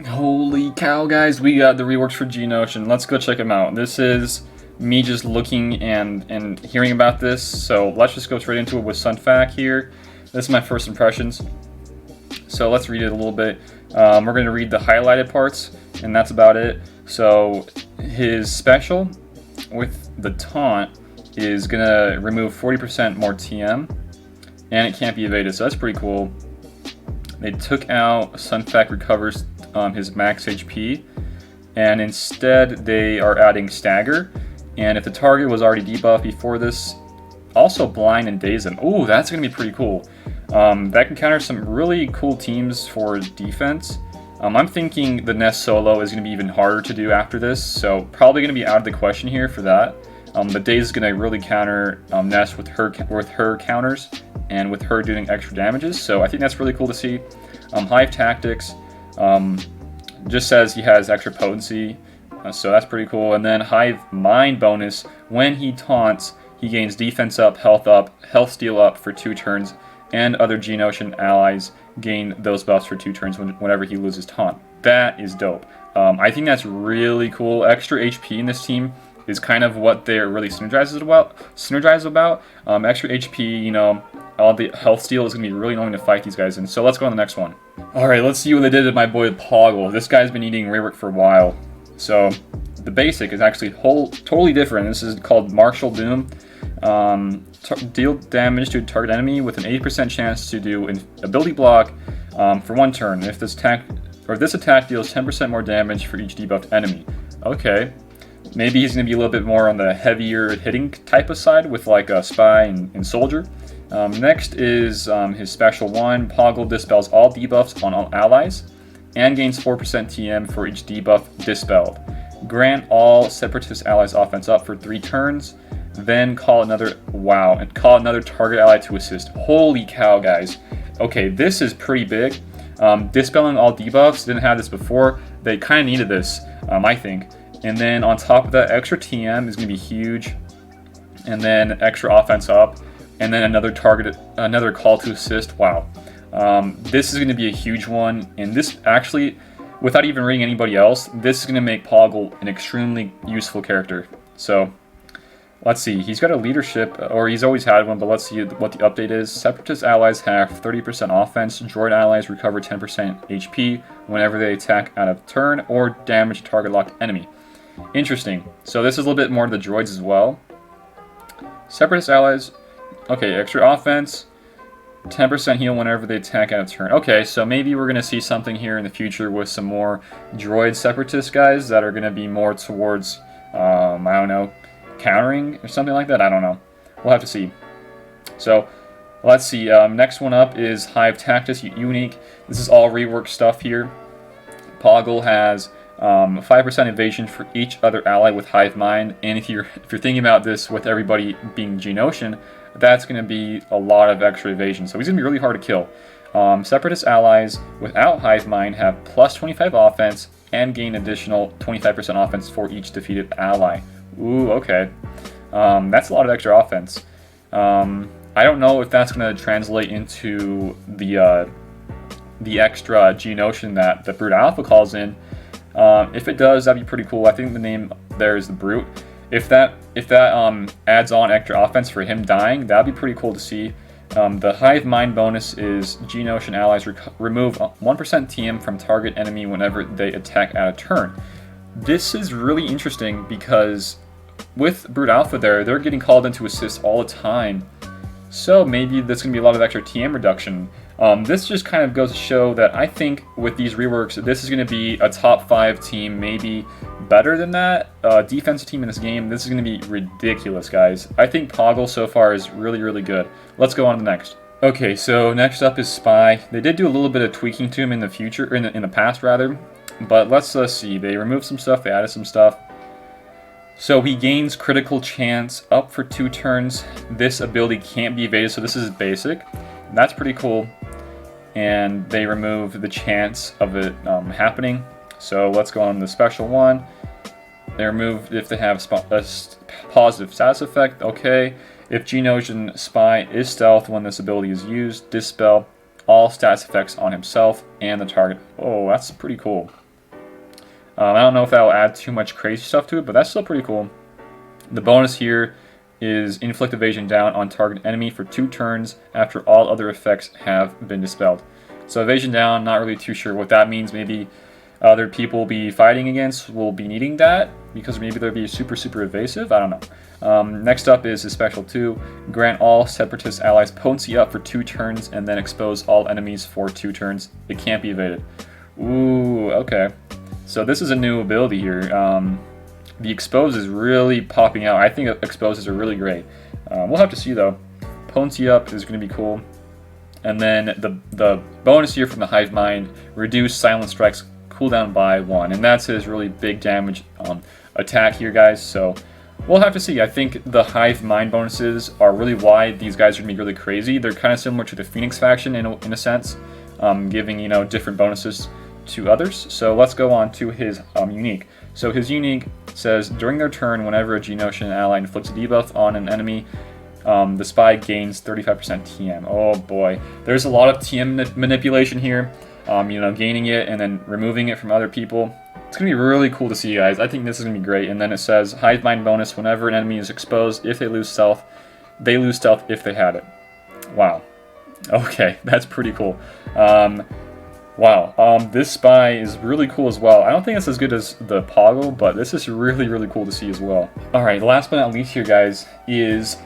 Holy cow, guys, we got the reworks for Geonosian. Let's go check them out. This is me just looking and hearing about this, so let's just go straight into it with Sunfac here. This is my first impressions, so let's read it a little bit. We're going to read the highlighted parts, and that's about it. So his special with the taunt is going to remove 40% more TM, and it can't be evaded, so that's pretty cool. They took out Sunfac recovers his max HP, and instead they are adding stagger, and if the target was already debuffed before this, also blind and daze them. Ooh, that's going to be pretty cool. That can counter some really cool teams for defense. I'm thinking the Nest solo is going to be even harder to do after this, so probably going to be out of the question here for that. The daze is going to really counter Nest with her counters and with her doing extra damages, so I think that's really cool to see. Hive Tactics just says he has extra potency, so that's pretty cool. And then Hive Mind bonus, when he taunts, he gains defense up, health steal up for 2 turns, and other Geonosian allies gain those buffs for 2 turns whenever he loses taunt. That is dope. I think that's really cool. Extra HP in this team is kind of what they're really synergized about. Extra HP, you know, all the health steal is going to be really annoying to fight these guys in. So let's go on the next one. Alright, let's see what they did to my boy Poggle. This guy's been eating rework for a while. So the basic is actually totally different. This is called Martial Doom. Deal damage to a target enemy with an 80% chance to do an ability block for 1 turn. If this attack deals 10% more damage for each debuffed enemy. Okay. Maybe he's going to be a little bit more on the heavier hitting type of side with like a Spy and Soldier. Next is his special one. Poggle dispels all debuffs on all allies and gains 4% TM for each debuff dispelled. Grant all Separatist allies offense up for 3 turns. Then call another target ally to assist. Holy cow, guys. Okay, this is pretty big. Dispelling all debuffs, didn't have this before. They kind of needed this, I think. And then on top of that, extra TM is going to be huge. And then extra offense up. And then another call to assist. Wow. This is going to be a huge one. And this actually, without even reading anybody else, this is going to make Poggle an extremely useful character. So let's see. He's got a leadership, or he's always had one, but let's see what the update is. Separatist allies have 30% offense. Droid allies recover 10% HP whenever they attack out of turn or damage target locked enemy. Interesting. So this is a little bit more to the droids as well. Separatist allies, okay, extra offense, 10% heal whenever they attack out of turn. Okay, so maybe we're going to see something here in the future with some more droid separatist guys that are going to be more towards, I don't know, countering or something like that. I don't know. We'll have to see. So let's see. Next one up is Hive Tactics Unique. This is all rework stuff here. Poggle has 5% evasion for each other ally with Hive Mind, and if you're thinking about this with everybody being Geonosian, that's going to be a lot of extra evasion. So he's going to be really hard to kill. Separatist allies without Hive Mind have plus 25 offense and gain additional 25% offense for each defeated ally. Ooh, okay. That's a lot of extra offense. I don't know if that's going to translate into the extra Geonosian that the Brute Alpha calls in. If it does, that'd be pretty cool. I think the name there is the Brute. If that adds on extra offense for him dying, that'd be pretty cool to see. The Hive Mind bonus is Geonosian allies remove 1% TM from target enemy whenever they attack out of turn. This is really interesting because with Brute Alpha they're getting called in to assist all the time. So maybe there's going to be a lot of extra TM reduction. This just kind of goes to show that I think with these reworks, this is going to be a top 5 team, maybe better than that. Defensive team in this game, this is going to be ridiculous, guys. I think Poggle so far is really, really good. Let's go on to the next. Okay, so next up is Spy. They did do a little bit of tweaking to him in the future, in the past rather, but let's see. They removed some stuff, they added some stuff. So he gains critical chance up for 2 turns. This ability can't be evaded, so this is basic. That's pretty cool. And they remove the chance of it happening. So let's go on to the special one. They remove if they have a positive status effect. Okay. If Geonosian Spy is stealth when this ability is used, dispel all status effects on himself and the target. Oh, that's pretty cool. I don't know if that will add too much crazy stuff to it, but that's still pretty cool. The bonus here is inflict evasion down on target enemy for 2 turns after all other effects have been dispelled. So evasion down, not really too sure what that means. Maybe other people will be fighting against will be needing that because maybe they'll be super evasive. I don't know. Next up is a special 2. Grant all separatist allies potency up for 2 turns and then expose all enemies for 2 turns. It can't be evaded. Ooh, okay. So this is a new ability here. The expose is really popping out. I think exposes are really great. We'll have to see though. Potency up is going to be cool. And then the bonus here from the Hive Mind, reduce silent strikes cooldown by 1, and that's his really big damage attack here, guys. So we'll have to see. I think the Hive Mind bonuses are really why these guys are gonna be really crazy. They're kind of similar to the Phoenix faction in a sense, giving different bonuses to others. So let's go on to his unique. So his unique says during their turn, whenever a Geonosian ally inflicts a debuff on an enemy, the spy gains 35% TM. Oh boy, there's a lot of TM manipulation here. Gaining it and then removing it from other people. It's gonna be really cool to see, guys. I think this is gonna be great. And then it says Hive Mind bonus whenever an enemy is exposed. If they lose stealth if they had it. Wow. Okay, that's pretty cool. Wow. This spy is really cool as well. I don't think it's as good as the Poggle, but this is really cool to see as well. All right, last but not least here, guys, is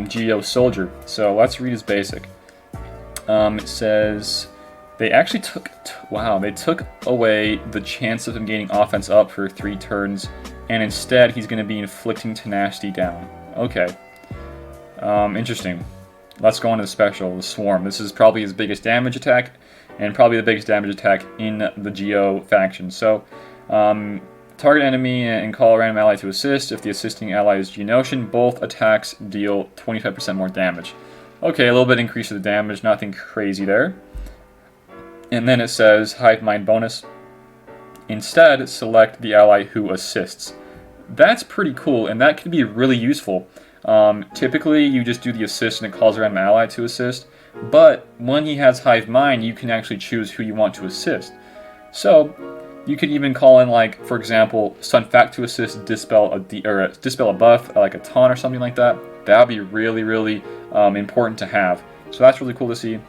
Geo Soldier. So let's read his basic. It says they actually took away the chance of him gaining offense up for 3 turns, and instead he's going to be inflicting tenacity down. Okay. Interesting. Let's go on to the special, the Swarm. This is probably his biggest damage attack, and probably the biggest damage attack in the Geo faction. So, target enemy and call a random ally to assist. If the assisting ally is Geonosian, both attacks deal 25% more damage. Okay, a little bit increase of the damage, nothing crazy there. And then it says Hive Mind bonus. Instead, select the ally who assists. That's pretty cool, and that can be really useful. Typically, you just do the assist and it calls a random ally to assist. But when he has Hive Mind, you can actually choose who you want to assist. So you could even call in, like, for example, Sun Fact to assist, dispel a buff, like a taunt or something like that. That would be really important to have. So that's really cool to see.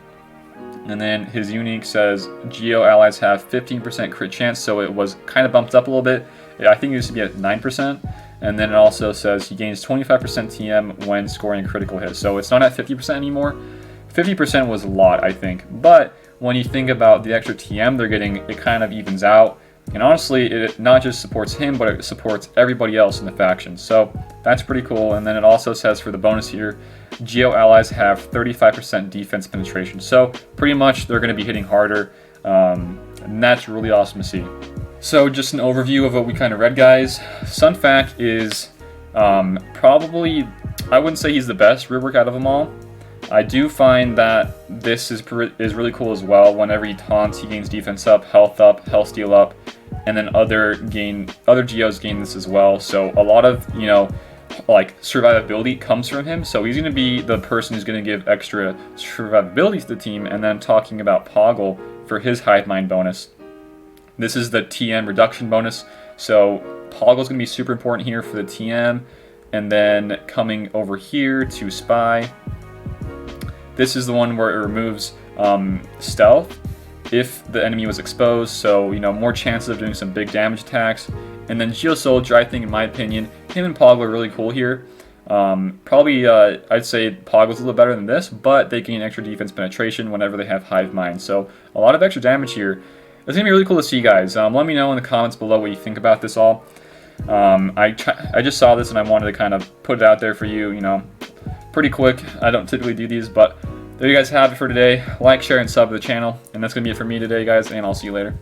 And then his unique says Geo allies have 15% crit chance, so it was kind of bumped up a little bit. I think it used to be at 9%. And then it also says he gains 25% TM when scoring a critical hit. So it's not at 50% anymore. 50% was a lot, I think. But when you think about the extra TM they're getting, it kind of evens out. And honestly, it not just supports him, but it supports everybody else in the faction. So that's pretty cool. And then it also says for the bonus here, Geo allies have 35% defense penetration. So pretty much they're going to be hitting harder. And that's really awesome to see. So just an overview of what we kind of read, guys. Sun Fact is probably, I wouldn't say he's the best rework out of them all. I do find that this is really cool as well. Whenever he taunts, he gains defense up, health steal up, and then other Geos gain this as well. So a lot of, like survivability comes from him. So he's going to be the person who's going to give extra survivability to the team. And then talking about Poggle for his Hive Mind bonus. This is the TM reduction bonus. So Poggle is going to be super important here for the TM. And then coming over here to Spy. This is the one where it removes stealth if the enemy was exposed, so more chances of doing some big damage attacks. And then Geo Soldier, I think in my opinion, him and Poggle are really cool here. Probably I'd say Poggle's a little better than this, but they gain extra defense penetration whenever they have Hive Mind. So a lot of extra damage here. It's gonna be really cool to see, guys. Let me know in the comments below what you think about this all. I just saw this and I wanted to kind of put it out there for you. Pretty quick. I don't typically do these, but there you guys have it for today. Like, share, and sub to the channel. And that's going to be it for me today, guys, and I'll see you later.